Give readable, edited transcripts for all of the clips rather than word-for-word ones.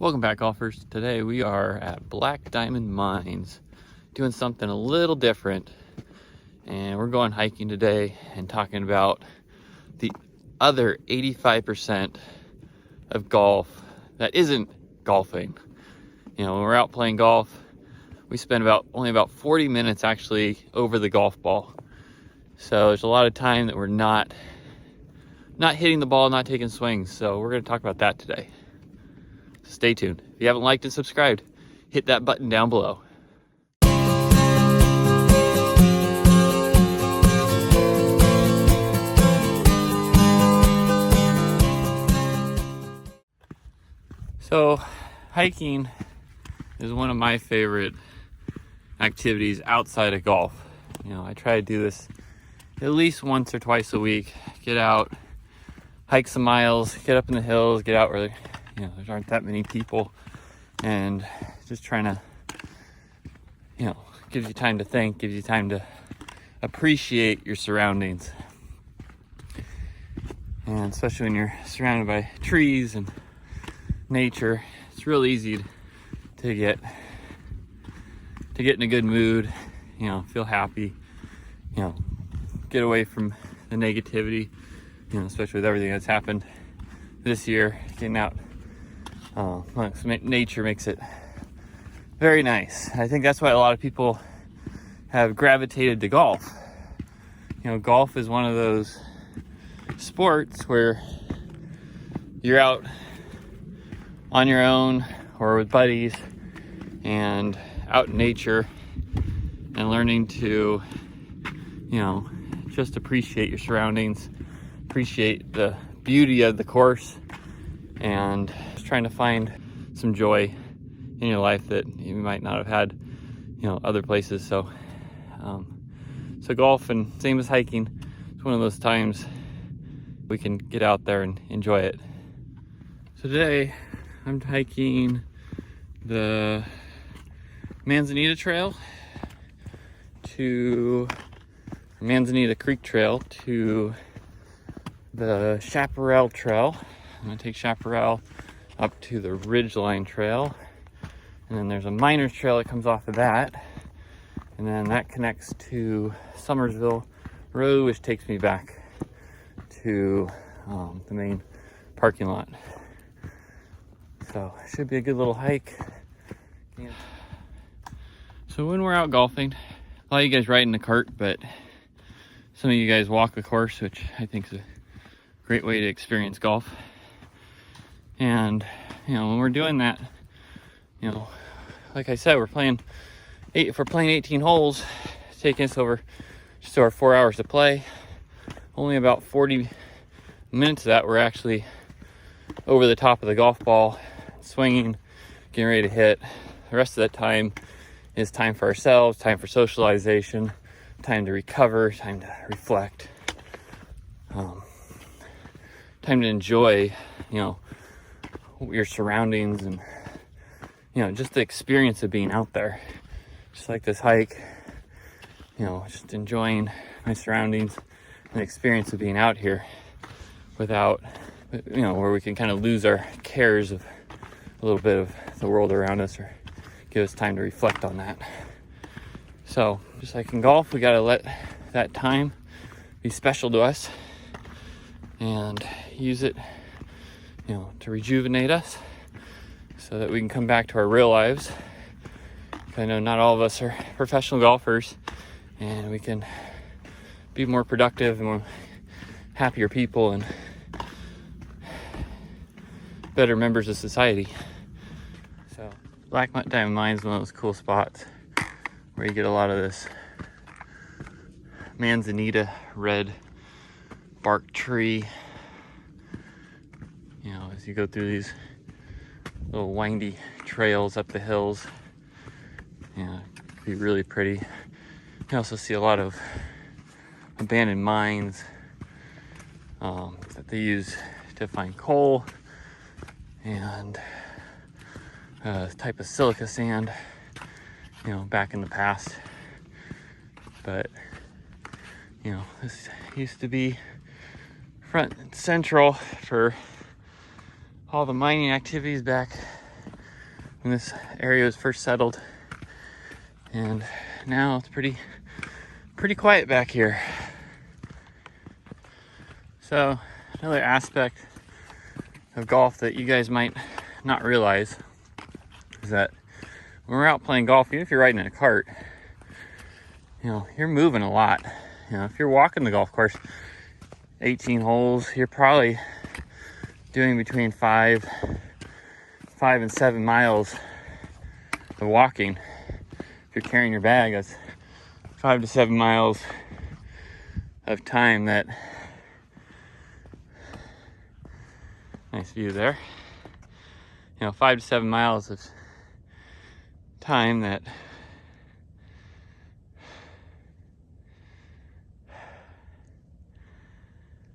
Welcome back, golfers. Today we are at Black Diamond Mines doing something a little different, and we're going hiking today and talking about the other 85% of golf that isn't golfing. You know, when we're out playing golf, we spend only about 40 minutes actually over the golf ball. So there's a lot of time that we're not hitting the ball, not taking swings. So we're going to talk about that today. Stay tuned. If you haven't liked and subscribed, hit that button down below. So, hiking is one of my favorite activities outside of golf. You know, I try to do this at least once or twice a week. Get out, hike some miles, get up in the hills, get out where there aren't that many people, and just trying to, gives you time to think, gives you time to appreciate your surroundings. And especially when you're surrounded by trees and nature, it's real easy to get in a good mood, feel happy, get away from the negativity, especially with everything that's happened this year. Getting out, nature makes it very nice. I think that's why a lot of people have gravitated to golf. Golf is one of those sports where you're out on your own or with buddies and out in nature and learning to, just appreciate your surroundings, appreciate the beauty of the course, and just trying to find some joy in your life that you might not have had, other places. So golf, and same as hiking, it's one of those times we can get out there and enjoy it. So today I'm hiking the Manzanita Trail to Manzanita Creek Trail to the Chaparral Trail. I'm going to take Chaparral up to the Ridgeline Trail, and then there's a Miners Trail that comes off of that, and then that connects to Summersville Road, which takes me back to the main parking lot. So it should be a good little hike. So when we're out golfing, a lot of you guys ride in the cart, but some of you guys walk the course, which I think is a great way to experience golf. And when we're doing that, like I said, if we're playing 18 holes, it's taking us just over 4 hours to play. Only about 40 minutes of that we're actually over the top of the golf ball, swinging, getting ready to hit. The rest of that time is time for ourselves, time for socialization, time to recover, time to reflect, time to enjoy, your surroundings and, just the experience of being out there. Just like this hike, just enjoying my surroundings and the experience of being out here without, where we can kind of lose our cares of a little bit of the world around us, or give us time to reflect on that. So just like in golf, we got to let that time be special to us and use it, to rejuvenate us so that we can come back to our real lives. I know not all of us are professional golfers, and we can be more productive and more happier people and better members of society. So Black Diamond Mine is one of those cool spots where you get a lot of this Manzanita red bark tree. As you go through these little windy trails up the hills, it can be really pretty. You also see a lot of abandoned mines that they use to find coal and a type of silica sand, back in the past. But this used to be front and central for all the mining activities back when this area was first settled. And now it's pretty quiet back here. So another aspect of golf that you guys might not realize is that when we're out playing golf, even if you're riding in a cart, you're moving a lot. If you're walking the golf course 18 holes, you're probably doing between 5 and 7 miles of walking. If you're carrying your bag, that's 5 to 7 miles of time that, nice view there, 5 to 7 miles of time that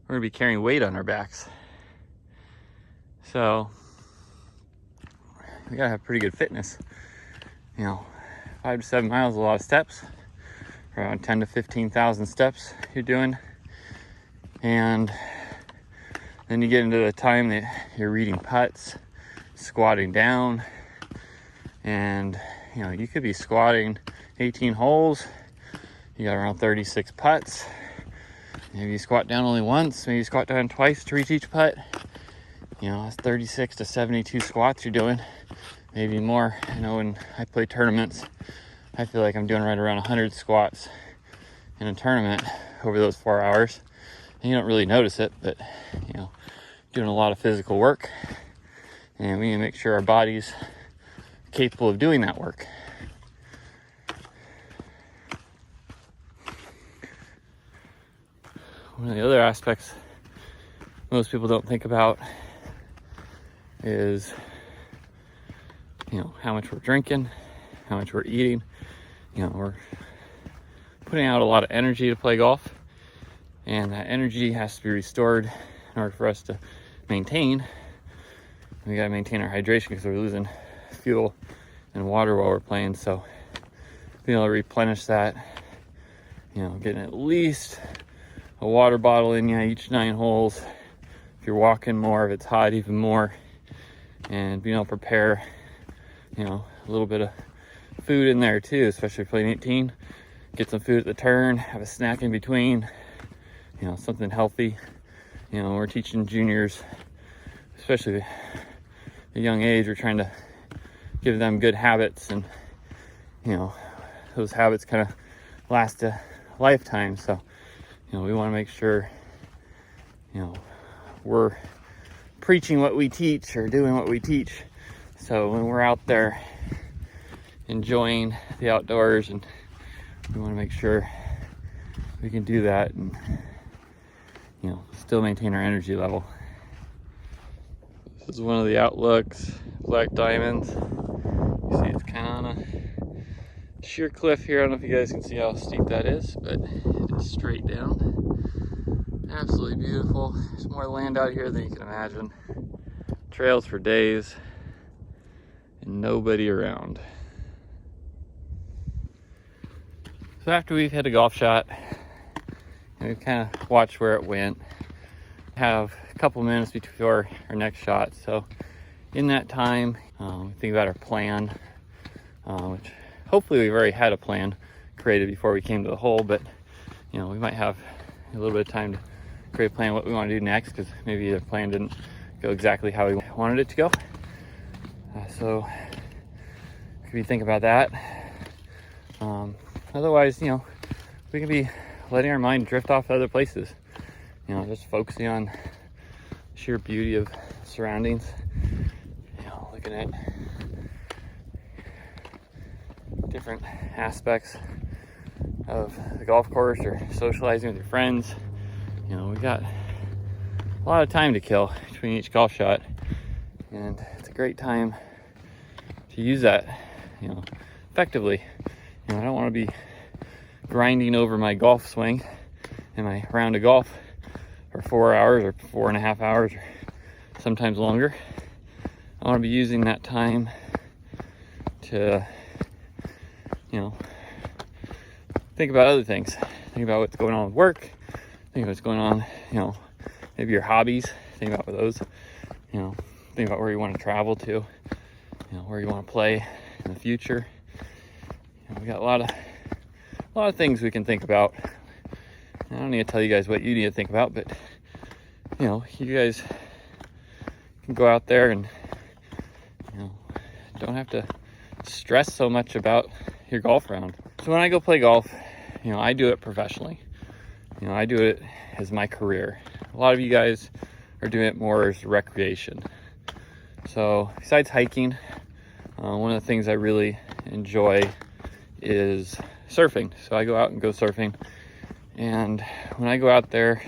we're gonna be carrying weight on our backs. So we gotta have pretty good fitness. 5 to 7 miles is a lot of steps, around 10 to 15,000 steps you're doing. And then you get into the time that you're reading putts, squatting down, and you could be squatting 18 holes. You got around 36 putts. Maybe you squat down only once, maybe you squat down twice to reach each putt. That's 36 to 72 squats you're doing, maybe more. I know when I play tournaments, I feel like I'm doing right around 100 squats in a tournament over those 4 hours. And you don't really notice it, but doing a lot of physical work, and we need to make sure our body's capable of doing that work. One of the other aspects most people don't think about is how much we're drinking, how much we're eating. We're putting out a lot of energy to play golf, and that energy has to be restored in order for us to maintain. We got to maintain our hydration because we're losing fuel and water while we're playing. So being able to replenish that, getting at least a water bottle in you each 9 holes. If you're walking more, if it's hot, even more. And being able to prepare, a little bit of food in there too, especially if you're playing 18. Get some food at the turn, have a snack in between, something healthy. We're teaching juniors, especially at a young age, we're trying to give them good habits, and those habits kind of last a lifetime. So we want to make sure we're preaching what we teach or doing what we teach. So when we're out there enjoying the outdoors, and we want to make sure we can do that and still maintain our energy level. This is one of the outlooks, Black Diamonds. You see it's kind of on a sheer cliff here. I don't know if you guys can see how steep that is, but it is straight down. Absolutely beautiful. There's more land out here than you can imagine. Trails for days and nobody around. So after we've hit a golf shot and we've kind of watched where it went, have a couple minutes before our next shot. So in that time, we think about our plan, which hopefully we've already had a plan created before we came to the hole, but we might have a little bit of time to create a plan what we want to do next, because maybe the plan didn't go exactly how we wanted it to go. So we can think about that. Otherwise, we can be letting our mind drift off to other places. Just focusing on the sheer beauty of surroundings. Looking at different aspects of the golf course or socializing with your friends. We got a lot of time to kill between each golf shot, and it's a great time to use that, effectively. I don't want to be grinding over my golf swing and my round of golf for 4 hours or 4.5 hours, or sometimes longer. I want to be using that time to, think about other things. Think about what's going on with work. Think about what's going on, maybe your hobbies. Think about those. Think about where you want to travel to. where you want to play in the future. We got a lot of things we can think about. I don't need to tell you guys what you need to think about, but you guys can go out there and don't have to stress so much about your golf round. So when I go play golf, I do it professionally. I do it as my career. A lot of you guys are doing it more as recreation. So besides hiking, one of the things I really enjoy is surfing. So I go out and go surfing, and when I go out there,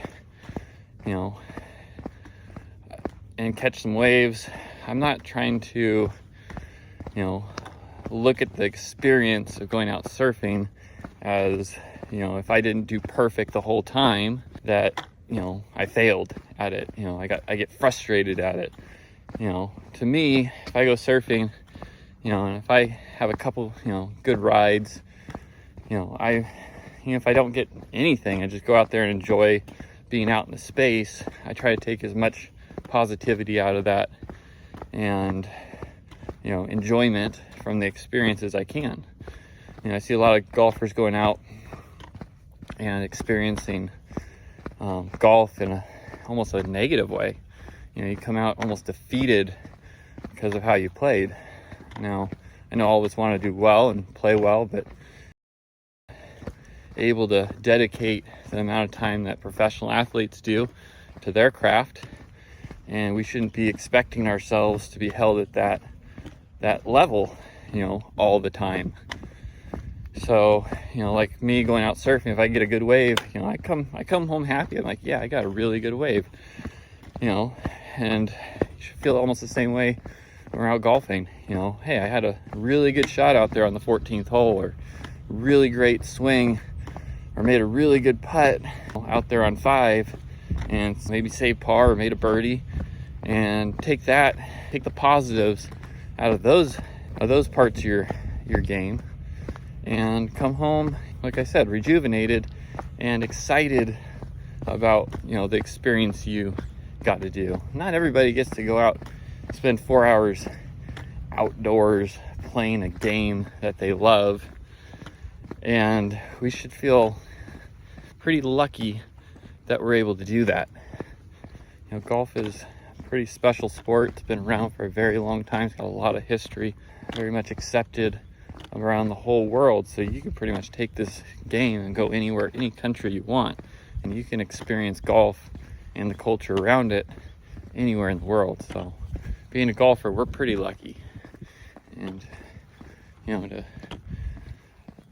and catch some waves, I'm not trying to, look at the experience of going out surfing as, if I didn't do perfect the whole time, that, I failed at it. I get frustrated at it. To me, if I go surfing, and if I have a couple, good rides, if I don't get anything, I just go out there and enjoy being out in the space. I try to take as much positivity out of that and, enjoyment from the experience as I can. I see a lot of golfers going out and experiencing golf in almost a negative way. You come out almost defeated because of how you played. Now, I know all of us want to do well and play well, but able to dedicate the amount of time that professional athletes do to their craft, and we shouldn't be expecting ourselves to be held at that level, all the time. So, like me going out surfing, if I get a good wave, I come home happy. I'm like, yeah, I got a really good wave, and you should feel almost the same way when we're out golfing. Hey, I had a really good shot out there on the 14th hole, or really great swing, or made a really good putt out there on 5, and maybe saved par or made a birdie, and take the positives out of those parts of your game, and come home, like I said, rejuvenated and excited about the experience you got to do. Not everybody gets to go out, spend 4 hours outdoors playing a game that they love, and we should feel pretty lucky that we're able to do that. Golf is a pretty special sport. It's been around for a very long time. It's got a lot of history, very much accepted around the whole world. So you can pretty much take this game and go anywhere, any country you want, and you can experience golf and the culture around it anywhere in the world. So being a golfer, we're pretty lucky. And to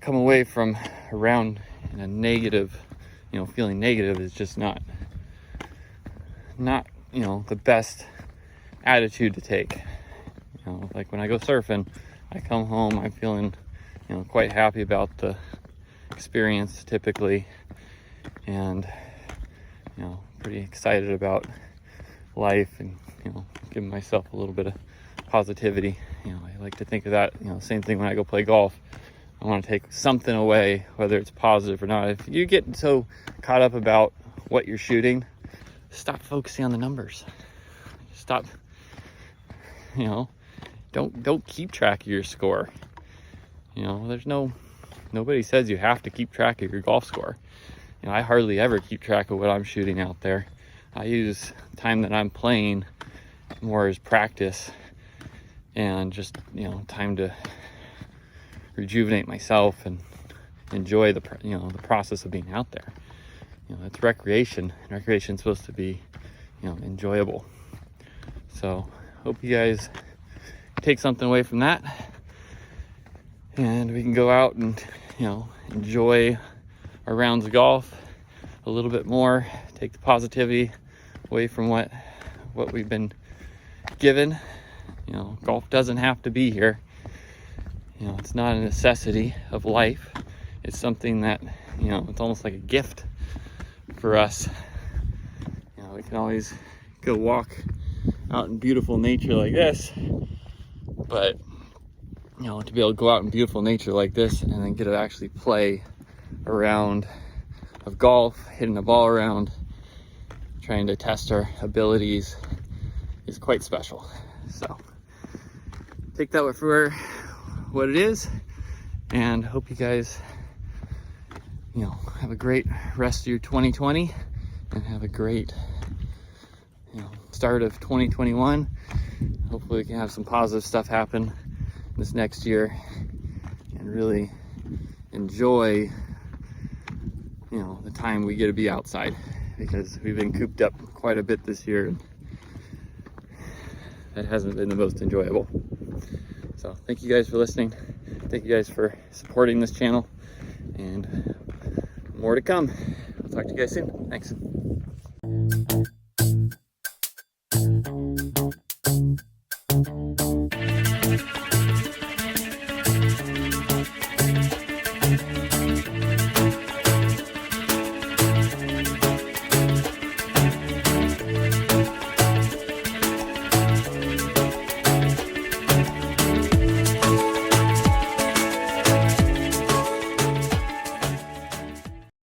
come away from around in a negative, feeling negative is just not the best attitude to take. Like when I go surfing, I come home, I'm feeling, quite happy about the experience typically, and, pretty excited about life, and, giving myself a little bit of positivity. I like to think of that, same thing when I go play golf. I want to take something away, whether it's positive or not. If you get so caught up about what you're shooting, stop focusing on the numbers. Stop, don't keep track of your score. There's nobody says you have to keep track of your golf score. I hardly ever keep track of what I'm shooting out there. I use time that I'm playing more as practice and just, time to rejuvenate myself and enjoy the process of being out there. It's recreation, and recreation's supposed to be, enjoyable. So hope you guys take something away from that, and we can go out and, enjoy our rounds of golf a little bit more, take the positivity away from what we've been given. Golf doesn't have to be here. It's not a necessity of life. It's something that, it's almost like a gift for us. We can always go walk out in beautiful nature like this, but to be able to go out in beautiful nature like this and then get to actually play a round of golf, hitting the ball around, trying to test our abilities, is quite special. So take that for what it is, and hope you guys, you know, have a great rest of your 2020 and have a great, you know, start of 2021. Hopefully we can have some positive stuff happen this next year and really enjoy, you know, the time we get to be outside, because we've been cooped up quite a bit this year and that hasn't been the most enjoyable. So thank you guys for listening. Thank you guys for supporting this channel, and more to come. I'll talk to you guys soon. Thanks.